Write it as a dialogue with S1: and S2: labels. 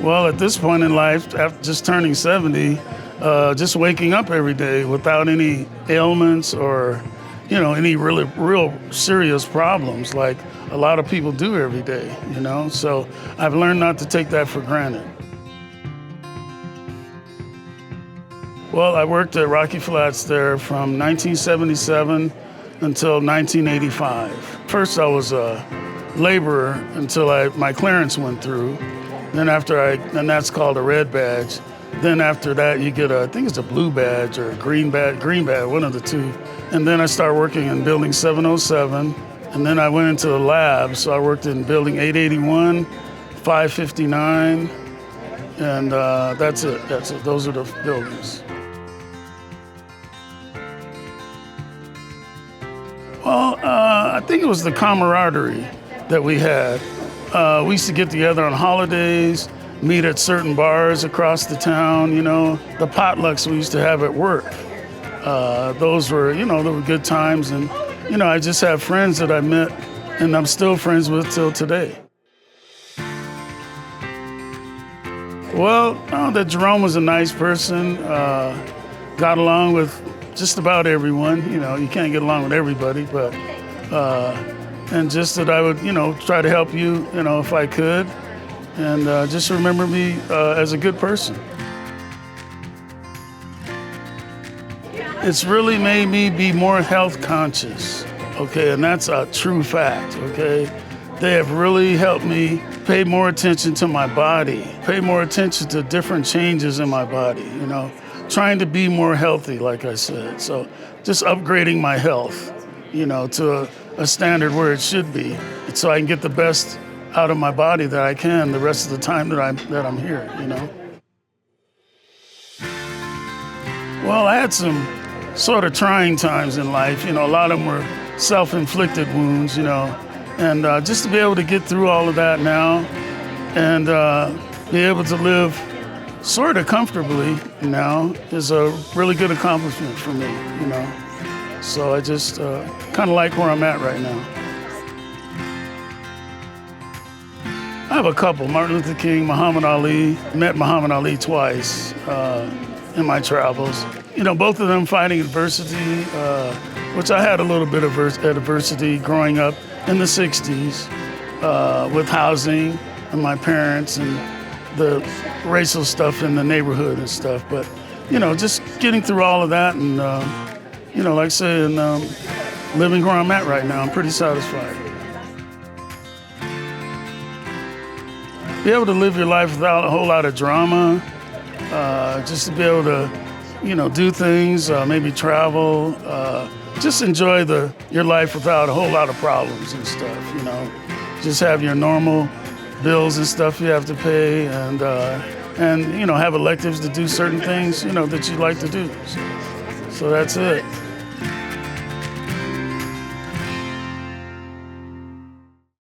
S1: Well, at this point in life, after just turning 70, just waking up every day without any ailments or, any really real serious problems like a lot of people do every day, So I've learned not to take that for granted. Well, I worked at Rocky Flats there from 1977 until 1985. First, I was a laborer until my clearance went through. Then and that's called a red badge. Then after that, you get I think it's a blue badge or a green badge, one of the two. And then I started working in building 707. And then I went into the lab. So I worked in building 881, 559, and that's it. Those are the buildings. Well, I think it was the camaraderie that we had. We used to get together on holidays, meet at certain bars across the town, the potlucks we used to have at work. Those were, they were good times. And, I just have friends that I met and I'm still friends with till today. Well, that Jerome was a nice person, got along with just about everyone. You can't get along with everybody, but, and just that I would, try to help you, if I could, and just remember me as a good person. It's really made me be more health conscious, okay, and that's a true fact, okay? They have really helped me pay more attention to my body, pay more attention to different changes in my body, trying to be more healthy, like I said. So just upgrading my health, to a standard where it should be, so I can get the best out of my body that I can the rest of the time that I'm here, Well, I had some sort of trying times in life. A lot of them were self-inflicted wounds, and just to be able to get through all of that now and be able to live sort of comfortably now is a really good accomplishment for me, So I just kind of like where I'm at right now. I have a couple, Martin Luther King, Muhammad Ali. Met Muhammad Ali twice in my travels. Both of them fighting adversity, which I had a little bit of adversity growing up in the 60s with housing and my parents and the racial stuff in the neighborhood and stuff. But, just getting through all of that and, like I say, and living where I'm at right now, I'm pretty satisfied. Be able to live your life without a whole lot of drama, just to be able to, do things, maybe travel, just enjoy your life without a whole lot of problems and stuff, Just have your normal bills and stuff you have to pay and have electives to do certain things, that you like to do. So that's it.